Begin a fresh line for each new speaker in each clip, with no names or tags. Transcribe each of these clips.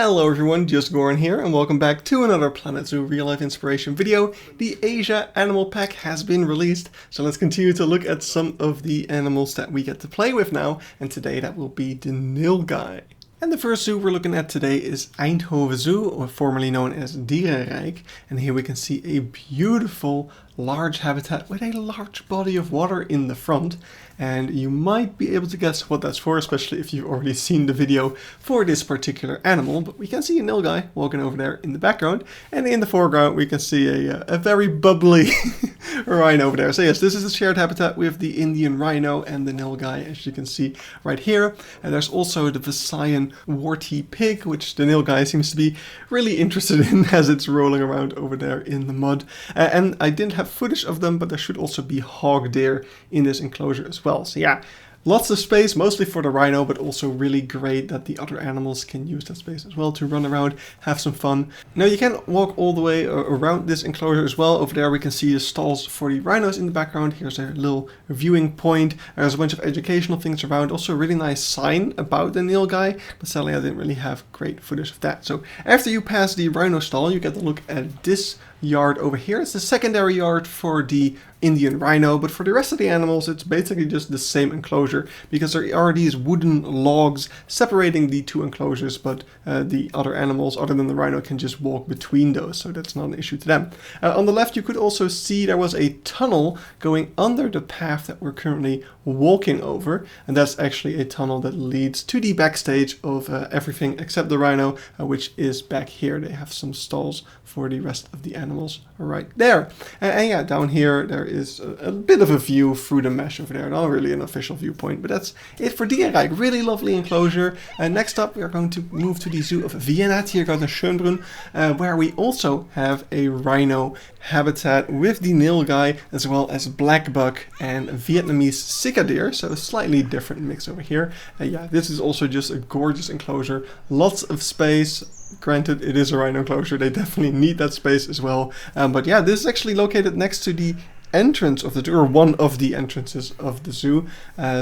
Hello everyone, just Goran here and welcome back to another Planet Zoo real life inspiration video. The Asia Animal Pack has been released, so let's continue to look at some of the animals that we get to play with now, and today that will be the Nilgai. And the first zoo we're looking at today is Eindhoven Zoo, or formerly known as Dierenrijk, and here we can see a beautiful large habitat with a large body of water in the front, and you might be able to guess what that's for, especially if you've already seen the video for this particular animal. But we can see a Nilgai walking over there in the background, and in the foreground we can see a very bubbly rhino over there. So yes, this is a shared habitat with the Indian rhino and the Nilgai, as you can see right here. And there's also the Visayan warty pig, which the Nilgai seems to be really interested in as it's rolling around over there in the mud. And I didn't have footage of them, but there should also be hog deer in this enclosure as well. So yeah, lots of space, mostly for the rhino, but also really great that the other animals can use that space as well to run around, have some fun. Now you can walk all the way around this enclosure as well. Over there we can see the stalls for the rhinos in the background. Here's a little viewing point. There's a bunch of educational things around. Also a really nice sign about the Nilgai, but sadly I didn't really have great footage of that. So after you pass the rhino stall, you get to look at this yard over here. It's the secondary yard for the Indian rhino, but for the rest of the animals it's basically just the same enclosure, because there are these wooden logs separating the two enclosures, but the other animals other than the rhino can just walk between those, so that's not an issue to them. On the left you could also see there was a tunnel going under the path that we're currently walking over, and that's actually a tunnel that leads to the backstage of everything except the rhino, which is back here. They have some stalls for the rest of the animals right there. And yeah, down here there is a bit of a view through the mesh over there. Not really an official viewpoint, but that's it for Dierenrijk. Really lovely enclosure. Next up we are going to move to the zoo of Vienna, Tiergarten Schönbrunn, where we also have a rhino habitat with the Nilgai, as well as black buck and Vietnamese sika deer, so a slightly different mix over here. Yeah, this is also just a gorgeous enclosure, lots of space. Granted, it is a rhino enclosure, they definitely need that space as well. But yeah, this is actually located next to the entrance of the zoo, or one of the entrances of the zoo.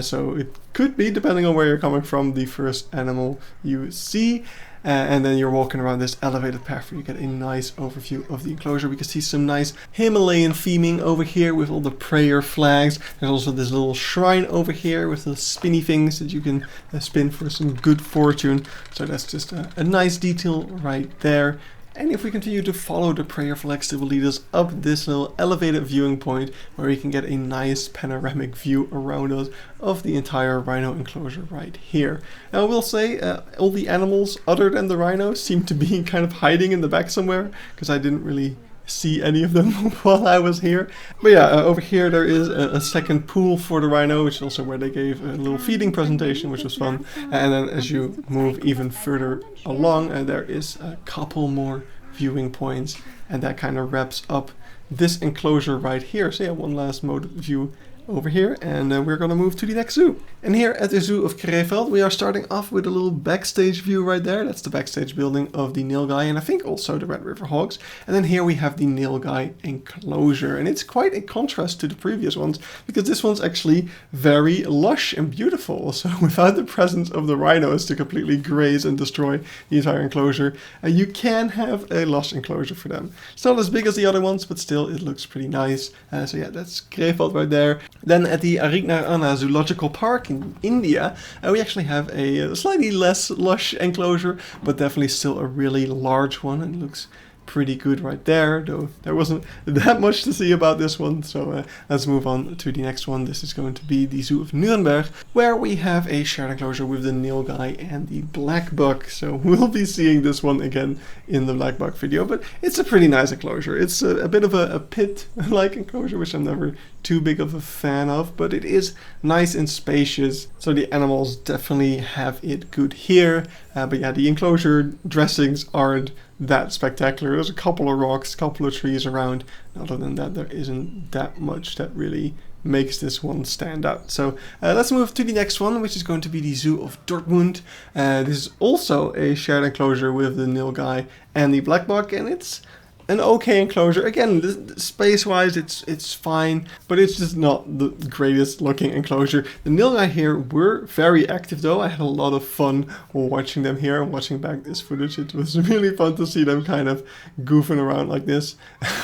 So it could be, depending on where you're coming from, the first animal you see. And then you're walking around this elevated path where you get a nice overview of the enclosure. We can see some nice Himalayan theming over here with all the prayer flags. There's also this little shrine over here with the spinny things that you can spin for some good fortune. So that's just a nice detail right there. And if we continue to follow the prayer flags, it will lead us up this little elevated viewing point where we can get a nice panoramic view around us of the entire rhino enclosure right here. Now I will say all the animals other than the rhino seem to be kind of hiding in the back somewhere, because I didn't really see any of them while I was here. But yeah, over here there is a second pool for the rhino, which is also where they gave a little feeding presentation, which was fun. And then as you move even further along, there is a couple more viewing points, and that kind of wraps up this enclosure right here. So yeah, one last mode view over here, and we're gonna move to the next zoo. And here at the zoo of Krefeld we are starting off with a little backstage view right there. That's the backstage building of the Nilgai, and I think also the Red River Hogs. And then here we have the Nilgai enclosure, and it's quite a contrast to the previous ones, because this one's actually very lush and beautiful. So without the presence of the rhinos to completely graze and destroy the entire enclosure, you can have a lush enclosure for them. It's not as big as the other ones, but still it looks pretty nice. So yeah, that's Krefeld right there. Then at the Arignar Anna Zoolopical Park in India, we actually have a slightly less lush enclosure, but definitely still a really large one, and looks pretty good right there, though there wasn't that much to see about this one. So let's move on to the next one. This is going to be the Zoo of Nürnburg, where we have a shared enclosure with the Nilgai and the black buck. So we'll be seeing this one again in the black buck video, but it's a pretty nice enclosure. It's a bit of a pit-like enclosure, which I'm never too big of a fan of, but it is nice and spacious, so the animals definitely have it good here. But yeah, the enclosure dressings aren't that spectacular. There's a couple of rocks, a couple of trees around. Other than that, there isn't that much that really makes this one stand out. So let's move to the next one, which is going to be the Zoo of Dortmund. This is also a shared enclosure with the Nilgai and the black buck, and it's an okay enclosure. Again, space-wise, it's fine, but it's just not the greatest looking enclosure. The Nilgai here were very active though. I had a lot of fun watching them here and watching back this footage. It was really fun to see them kind of goofing around like this,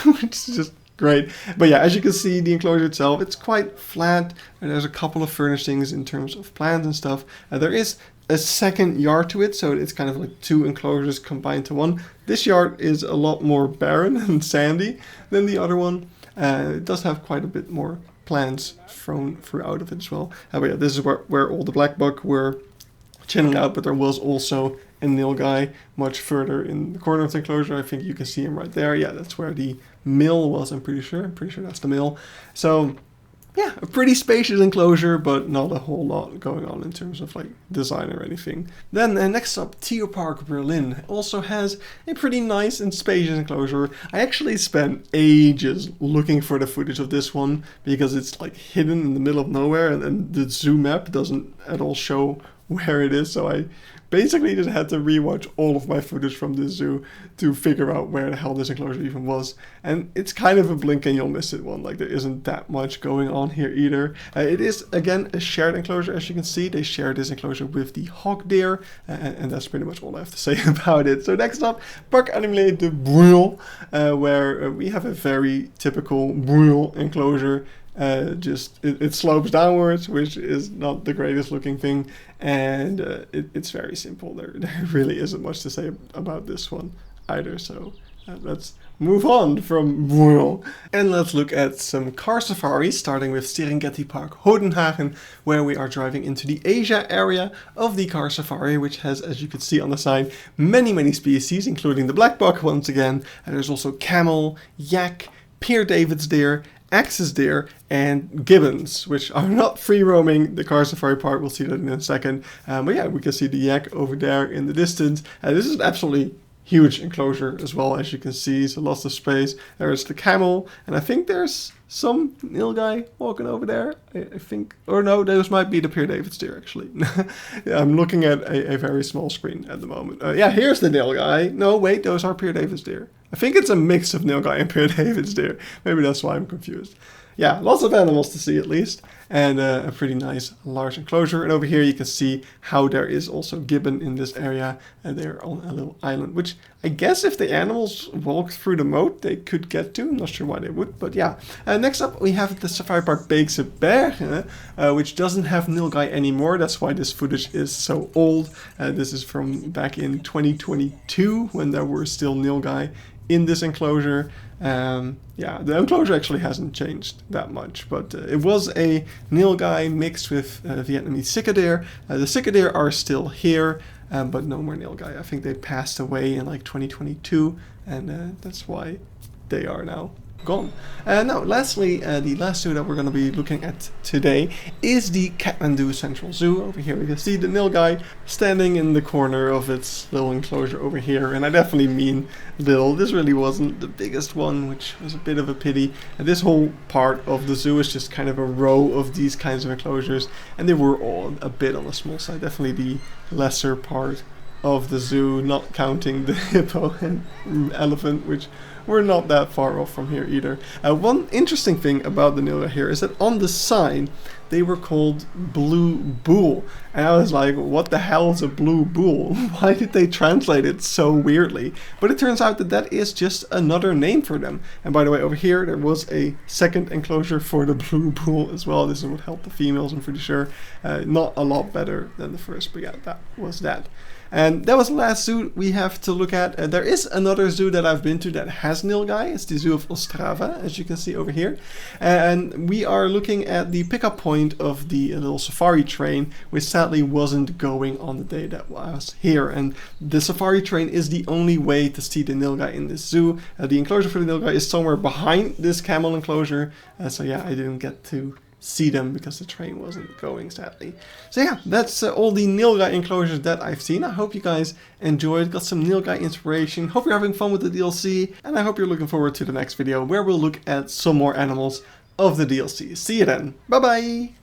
which is just great. But yeah, as you can see, the enclosure itself, it's quite flat, and there's a couple of furnishings in terms of plants and stuff. There is a second yard to it, so it's kind of like two enclosures combined to one. This yard is a lot more barren and sandy than the other one. It does have quite a bit more plants thrown throughout of it as well. But yeah, this is where all the black buck were chilling out, but there was also a Nilgai much further in the corner of the enclosure. I think you can see him right there. Yeah, that's where the mill was, I'm pretty sure that's the mill. So yeah, a pretty spacious enclosure, but not a whole lot going on in terms of like design or anything. Then next up, Tierpark Berlin also has a pretty nice and spacious enclosure. I actually spent ages looking for the footage of this one because it's like hidden in the middle of nowhere, and the zoo map doesn't at all show where it is, so I basically just had to rewatch all of my footage from this zoo to figure out where the hell this enclosure even was. And it's kind of a blink and you'll miss it one. Like, there isn't that much going on here either. It is, again, a shared enclosure. As you can see, they share this enclosure with the hog deer, and that's pretty much all I have to say about it. So next up, Parc Animalier de Bouillon, where we have a very typical Bouillon enclosure. It slopes downwards, which is not the greatest looking thing, and it's very simple. There really isn't much to say about this one either, so let's move on from Bouillon and let's look at some car safaris, starting with Sergenti-park Hodenhagen, where we are driving into the Asia area of the car safari, which has, as you can see on the sign, many species, including the black buck once again, and there's also camel, yak, Pierre David's deer, axis deer, and gibbons, which are not free roaming the car safari park. We'll see that in a second. But yeah, we can see the yak over there in the distance. This is an absolutely huge enclosure as well, as you can see, so lots of space. There's the camel, and I think there's some Nilgai walking over there. I think, or no, those might be the Pierre David's deer actually. Yeah, I'm looking at a very small screen at the moment. Yeah, here's the Nilgai. No, wait, those are Pierre David's deer. I think it's a mix of Nilgai and Pierre David's deer. Maybe that's why I'm confused. Yeah, lots of animals to see at least, and a pretty nice large enclosure. And over here you can see how there is also gibbon in this area, and they're on a little island, which I guess if the animals walked through the moat they could get to. I'm not sure why they would, but yeah. Next up we have the Safaripark Beekse Bergen, which doesn't have Nilgai anymore. That's why this footage is so old. This is from back in 2022 when there were still Nilgai in this enclosure. Yeah, the enclosure actually hasn't changed that much, but it was a Nilgai mixed with Vietnamese sika deer. The sika deer are still here, but no more Nilgai. I think they passed away in like 2022, and that's why they are now gone. Now, lastly, the last zoo that we're going to be looking at today is the Kathmandu Central Zoo. Over here we can see the Nilgai standing in the corner of its little enclosure over here, and I definitely mean little. This really wasn't the biggest one, which was a bit of a pity. And this whole part of the zoo is just kind of a row of these kinds of enclosures, and they were all a bit on the small side. Definitely the lesser part of the zoo, not counting the hippo and elephant, which we're not that far off from here either. One interesting thing about the Nilgai here is that on the sign they were called blue bull, and I was like, what the hell is a blue bull? Why did they translate it so weirdly? But it turns out that that is just another name for them. And by the way, over here there was a second enclosure for the blue bull as well. This would help the females, I'm pretty sure. Not a lot better than the first, but yeah, that was that. And that was the last zoo we have to look at. There is another zoo that I've been to that has Nilgai. It's the Zoo of Ostrava, as you can see over here. And we are looking at the pickup point of the little safari train, which sadly wasn't going on the day that I was here. And the safari train is the only way to see the Nilgai in this zoo. The enclosure for the Nilgai is somewhere behind this camel enclosure. So yeah, I didn't get to see them because the train wasn't going, sadly. So yeah, that's all the Nilgai enclosures that I've seen. I hope you guys enjoyed, got some Nilgai inspiration. Hope you're having fun with the DLC, and I hope you're looking forward to the next video where we'll look at some more animals of the DLC. See you then. Bye bye!